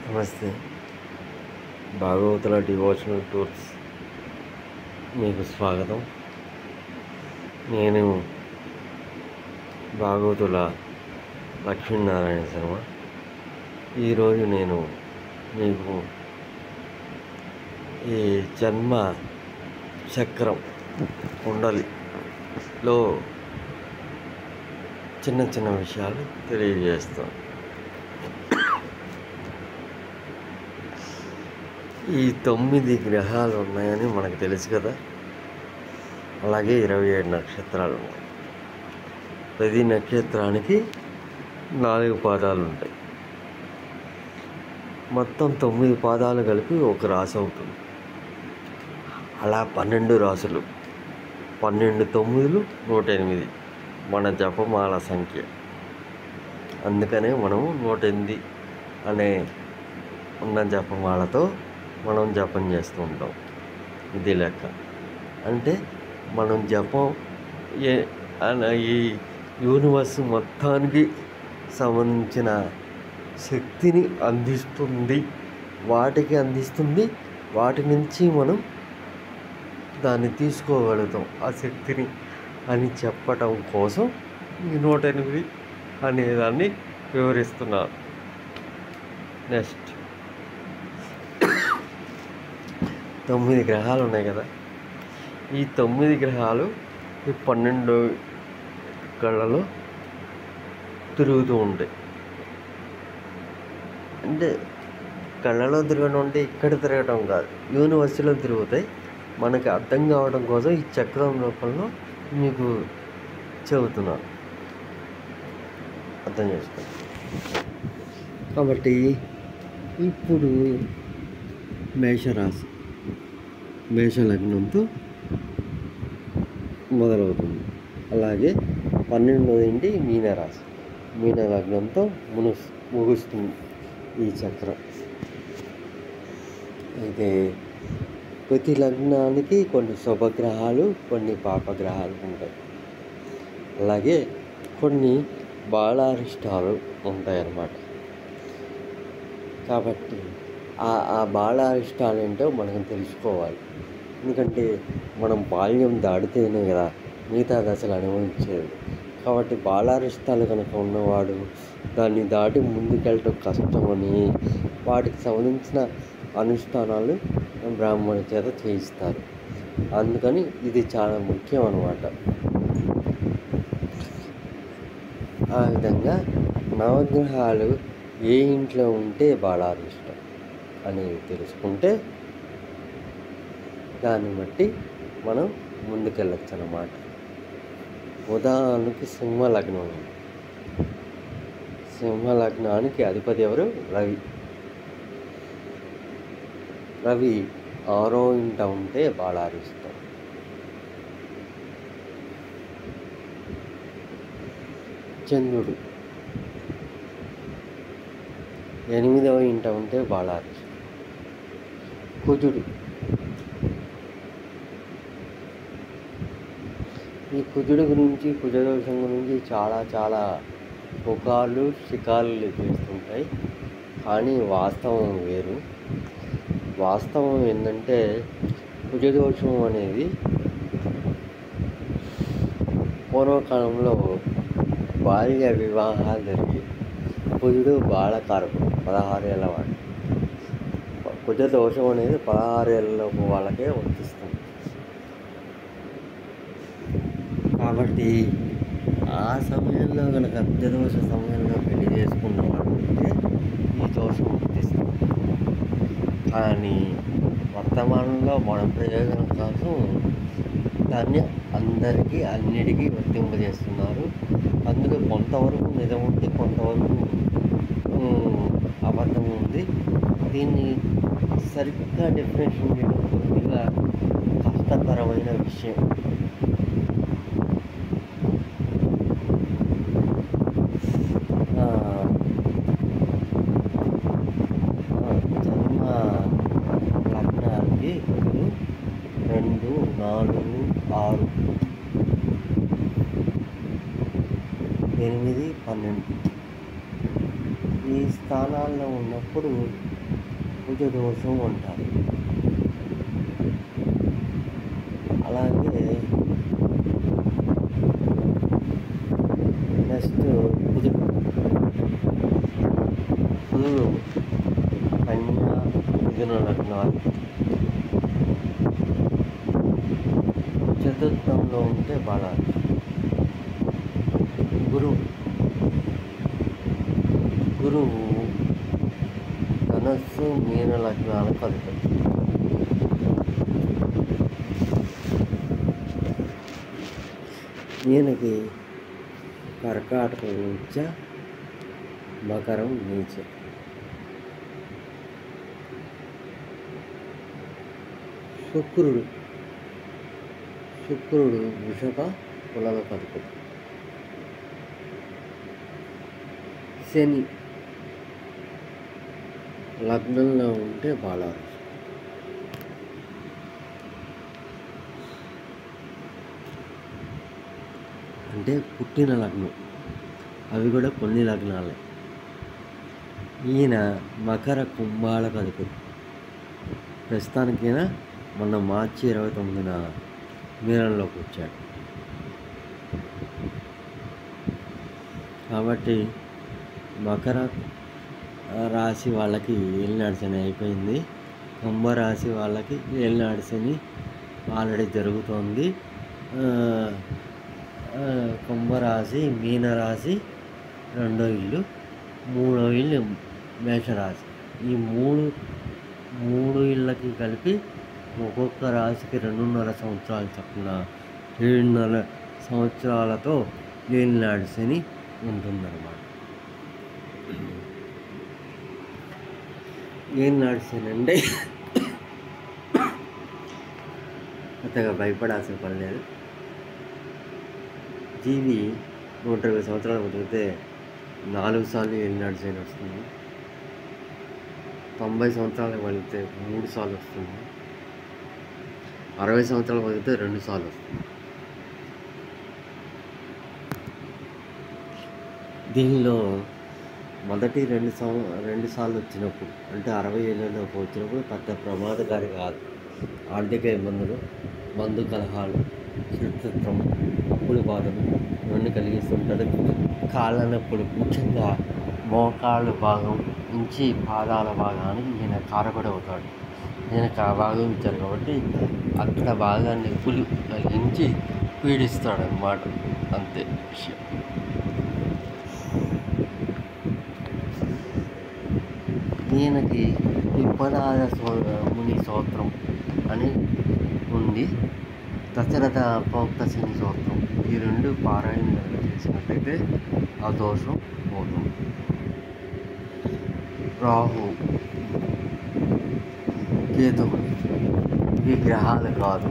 నమస్తే. భాగవతుల devotional tours మీకు స్వాగతం. నేను భాగవతుల లక్ష్మీనారాయణ శర్మ. ఈరోజు నేను మీకు ఈ జన్మ చక్రం కుండలిలో చిన్న చిన్న విషయాలు తెలియజేస్తాను. ఈ 9 గ్రహాలు ఉన్నాయని మనకు తెలుసు కదా. అలాగే 27 నక్షత్రాలు ఉన్నాయి. ప్రతి నక్షత్రానికి 4 పాదాలు ఉంటాయి. మొత్తం 9 పాదాలు కలిపి ఒక రాశి అవుతుంది. అలా 12 రాశులు, 12 9లు 108 మన జపమాల సంఖ్య. అందుకనే మనము 108 అనే ఉన్న జపమాలతో మనం జపం చేస్తూ ఉంటాం. ఇది లెక్క. అంటే మనం జపం ఈ యూనివర్స్ మొత్తానికి సంబంధించిన శక్తిని అందిస్తుంది, వాటి నుంచి మనం దాన్ని తీసుకోగలుగుతాం ఆ శక్తిని అని చెప్పటం కోసం ఈ 108 అనేదాన్ని వివరిస్తున్నారు. నెక్స్ట్ 9 గ్రహాలు ఉన్నాయి కదా. ఈ 9 గ్రహాలు ఈ 12 కళ్ళలో తిరుగుతూ ఉంటాయి. అంటే కళ్ళలో తిరగడం అంటే ఇక్కడ తిరగడం కాదు, యూనివర్స్లో తిరుగుతాయి. మనకి అర్థం కావడం కోసం ఈ చక్రం రూపంలో మీకు చెబుతున్నాను, అర్థం చేసుకోండి. కాబట్టి ఇప్పుడు మేషరాశి, మేషలగ్నంతో మొదలవుతుంది. అలాగే 12 మీనరాశి, మీనలగ్నంతో ముగుస్తుంది ఈ చక్రం. అయితే ప్రతి లగ్నానికి కొన్ని శుభగ్రహాలు, కొన్ని పాపగ్రహాలు ఉంటాయి. అలాగే కొన్ని బాలారిష్టాలు ఉంటాయి అన్నమాట. కాబట్టి ఆ బాలారిష్టాలు ఏంటో మనం తెలుసుకోవాలి. ఎందుకంటే మనం బాల్యం దాటితేనే కదా మిగతా దశలు అనుభవించేది. కాబట్టి బాలారిష్టాలు కనుక ఉన్నవాడు దాన్ని దాటి ముందుకెళ్ళటం కష్టమని వాటికి సంబంధించిన అనుష్ఠానాలు బ్రాహ్మణుల చేత చేయిస్తారు. అందుకని ఇది చాలా ముఖ్యం అన్నమాట. ఆ విధంగా నవగ్రహాలు ఏ ఇంట్లో ఉంటే బాలారిష్టం అనేది తెలుసుకుంటే దాన్ని బట్టి మనం ముందుకెళ్ళచ్చు అన్నమాట. ఉదాహరణకి సింహలగ్నం ఉంది. సింహలగ్నానికి అధిపతి ఎవరు? రవి 6వ ఇంట ఉంటే బాలారిష్టం. చంద్రుడు 8వ ఇంట ఉంటే బాలారిష్టం. కుజుడు, ఈ కుజుడు గురించి, కుజదోషం గురించి చాలా పుకార్లు షికార్లు చేస్తుంటాయి. కానీ వాస్తవం వేరు. వాస్తవం ఏంటంటే కుజదోషం అనేది పూర్వకాలంలో బాల్య వివాహాలు జరిగి, కుజుడు బాలకారకుడు, 16 ఏళ్ళ వాడు. కుజదోషం అనేది 16 ఏళ్ళలోపు వాళ్ళకే వర్తిస్తుంది. కాబట్టి ఆ సమయంలో కనుక కుజదోష సమయంలో పెళ్లి చేసుకున్న వాడు ఉంటే ఈ దోషం వర్తిస్తుంది. కానీ వర్తమానంలో మన ప్రయోజనం కోసం దాన్ని అందరికీ అన్నిటికీ వర్తింపజేస్తున్నారు. అందులో కొంతవరకు నిజం ఉంది, కొంతవరకు అబద్ధం ఉంది. దీన్ని సరిగ్గా డెఫినేషన్ చేయడం కొద్దిగా కష్టతరమైన విషయం. జన్మ లగ్నానికి 2, 4, 6, 8, 12 ఈ స్థానాల్లో ఉన్నప్పుడు కుజదోషం అంటారు. అలాగే నెక్స్ట్ కుజుడు కన్యా మిథున లగ్నాలు చతుర్థంలో ఉంటే బలాలు. గురువు ధనస్సు మీన లగ్నాలకు అధిపతి. ఈయనకి కర్కాటకం నీచ, మకరం నీచ. శుక్రుడు వృషభ కులాలకు అధిపతి. శని లగ్నంలో ఉంటే బాలారు. అంటే పుట్టిన లగ్నం, అవి కూడా కొన్ని లగ్నాలే. ఈయన మకర కుంభాలకు అధిపతి. ప్రస్తుతానికైనా మొన్న మార్చి 29న మీనంలోకి వచ్చాడు. కాబట్టి మకర రాశి వాళ్ళకి ఏలినాడు శని అయిపోయింది. కుంభరాశి వాళ్ళకి ఏలినాడు శని ఆల్రెడీ జరుగుతోంది. కుంభరాశి, మీనరాశి రెండో ఇల్లు, మూడో ఇల్లు మేషరాశి. ఈ మూడు ఇళ్ళకి కలిపి ఒక్కొక్క రాశికి 2.5 సంవత్సరాలు చొప్పున 7.5 సంవత్సరాలతో ఏలినాడు శని ఉంటుందన్నమాట. ఏలినాడు శని అంటే పెద్దగా భయపడాల్సిన పని లేదు. జీవి 120 సంవత్సరాలు బతికితే 4 సార్లు ఏలినాడు శని వస్తుంది. 90 సంవత్సరాలు బతికితే 3 సార్లు వస్తుంది. 60 సంవత్సరాలు బతికితే 2 సార్లు వస్తుంది. దీనిలో మొదటి 2 సార్లు వచ్చినప్పుడు, అంటే 60 ఏళ్ళలోపు వచ్చినప్పుడు పెద్ద ప్రమాదకారి కాదు. ఆర్థిక ఇబ్బందులు, మందు కలహాలు, శత్రుత్వం, అప్పుల బాధలు ఇవన్నీ కలిగిస్తుంటారు. కాళ్ళ నొప్పులు, ముఖ్యంగా మోకాళ్ళ భాగం నుంచి పాదాల భాగానికి ఈయన కారకుడు అవుతాడు. ఈయనకు ఆ భాగం ఇచ్చారు కాబట్టి అక్కడ భాగాన్ని పులి కలిగించి పీడిస్తాడు అన్నమాట. అంతే విషయం. ఈయనకి విప్పనాద ముని స్తోత్రం అని ఉంది. దశరథ ప్రోక్త శని స్తోత్రం, ఈ 2 పారాయణ చేసినట్టయితే ఆ దోషం పోతుంది. రాహు, కేతువు ఈ గ్రహాలు కాదు,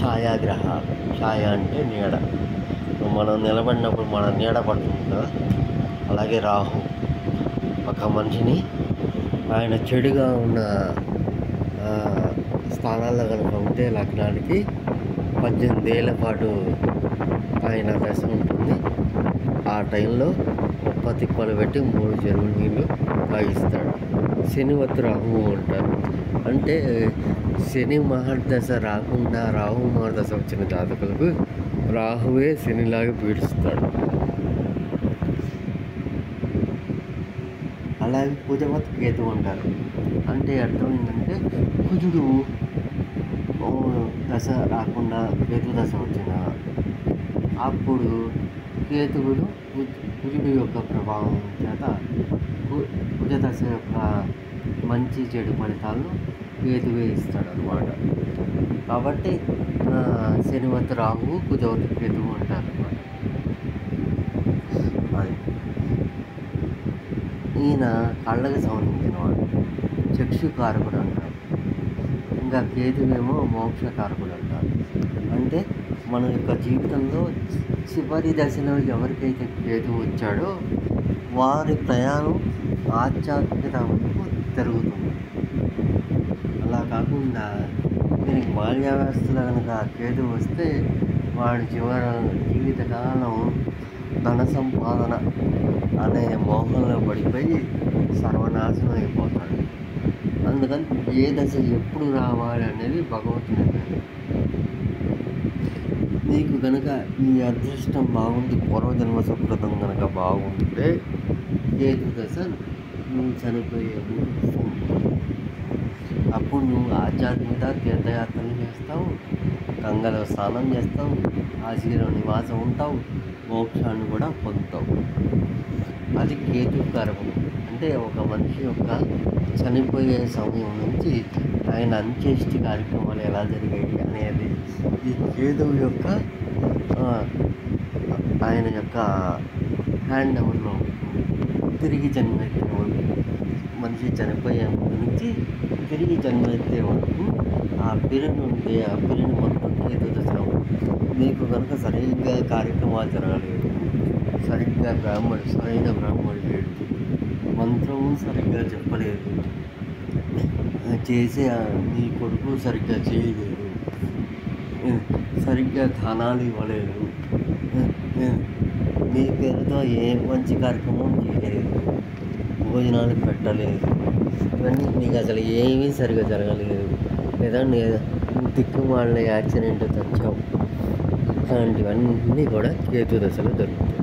ఛాయాగ్రహాలు. ఛాయ అంటే నీడ. మనం నిలబడినప్పుడు మన నీడ పడుతుంది కదా, అలాగే రాహు ఒక మనిషిని ఆయన చెడుగా ఉన్న స్థానాల్లో కనుక ఉంటే లగ్నానికి 18 ఏళ్ళ పాటు ఆయన దశ ఉంటుంది. ఆ టైంలో 30 తిప్పలు పెట్టి 3 చెరువుల నీళ్ళు తాగిస్తాడు. శనివత్తు రాహువు అంటారు. అంటే శని మహర్దశ రాకుండా రాహు మహర్దశ వచ్చిన జాతకులకు రాహువే శనిలాగా పీడిస్తాడు. అలాగే కుజవత్ కేతు అంటారు. అంటే అర్థం ఏంటంటే కుజుడు దశ రాకుండా కేతు దశ వచ్చిన అప్పుడు కుజుడు యొక్క ప్రభావం చేత కుజదశ యొక్క మంచి చెడు ఫలితాలను కేతువే ఇస్తాడు అన్నమాట. కాబట్టి శనివత్ రాహువు, కుజవత్ కేతువు అంటారు అన్నమాట. అది ఈయన కళ్ళకు సంబంధించినవాడు, చక్షుకారకుడు అంటారు. ఇంకా కేతువేమో మోక్షకారకుడు అంటారు. అంటే మన యొక్క జీవితంలో చివరి దశలో ఎవరికైతే కేతు వచ్చాడో వారి ప్రయాణం ఆధ్యాత్మికత వైపు జరుగుతుంది. అలా కాకుండా దీనికి బాల్యావస్థలో కనుక కేతు వస్తే వాడి జీవితకాలం ధన సంపాదన అనే మోహంలో పడిపోయి సర్వనాశనం అయిపోతాడు. అందుకని ఏ దశ ఎప్పుడు రావాలి అనేది భగవంతుని నిర్ణయం. నీకు కనుక ఈ అదృష్టం బాగుంది, పూర్వజన్మ సుకృతం కనుక బాగుంటే కేతు దశ నువ్వు చనిపోయే ముందు అప్పుడు నువ్వు ఆధ్యాత్మిక తీర్థయాత్రలు చేస్తావు, గంగలో స్నానం చేస్తావు, కాశీలో నివాసం ఉంటావు, మోక్షాన్ని కూడా పొందుతావు. అది కేతు కారకం. అంటే ఒక మనిషి యొక్క చనిపోయే సమయం నుంచి ఆయన అంత్యేష్టి కార్యక్రమాలు ఎలా జరిగాయి అనేది ఈ కేతువు యొక్క ఆయన యొక్క హ్యాండ్ ఓవర్లో తిరిగి జన్మెత్తే వరకు, మనిషి చనిపోయే ముందు నుంచి తిరిగి జన్మెత్తే వరకు ఆ పీరియడ్ ఉంటే ఆ పీరియడ్ మొత్తం కేతు దశ. నీకు కనుక సరిగ్గా కార్యక్రమాలు జరగలేదు, సరిగ్గా సరైన బ్రాహ్మణుడు లేడు, మంత్రము సరిగ్గా చెప్పలేదు, చేసే నీ కొడుకు సరిగ్గా చేయలేదు, సరిగ్గా దానాలు ఇవ్వలేదు, నీ పేరుతో ఏ మంచి కార్యక్రమం చేయలేదు, భోజనాలు పెట్టలేదు, ఇవన్నీ నీకు అసలు ఏమీ సరిగ్గా జరగలేదు, లేదా నువ్వు దిక్కుమాలిన యాక్సిడెంట్ తెచ్చావు, ఇట్లాంటివన్నీ కూడా కేతు దశలో జరుగుతాయి.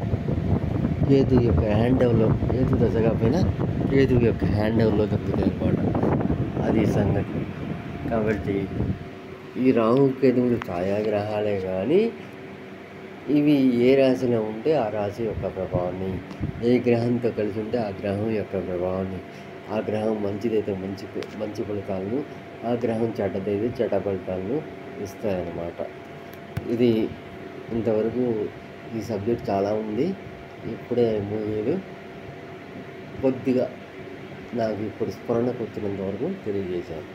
కేతు యొక్క హ్యాండ్ ఓవర్లో, కేతు దశ కాకపోయినా కేతు యొక్క హ్యాండ్ ఓవర్లో దొరుకుతాయి అన్నమాట. అది సంగతి. కాబట్టి ఈ రాహు కేతువులు ఛాయాగ్రహాలే కానీ ఇవి ఏ రాశిలో ఉంటే ఆ రాశి యొక్క ప్రభావాన్ని, ఏ గ్రహంతో కలిసి ఉంటే ఆ గ్రహం యొక్క ప్రభావాన్ని, ఆ గ్రహం మంచిదైతే మంచి ఫలితాలను, ఆ గ్రహం చెడ్డదైతే చెడ్డ ఫలితాలను ఇస్తాయన్నమాట. ఇది ఇంతవరకు ఈ సబ్జెక్ట్ చాలా ఉంది. ఇప్పుడే మూవీలు కొద్దిగా నాకు ఇప్పుడు స్ఫురణకు వచ్చినంత వరకు తెలియజేశాను.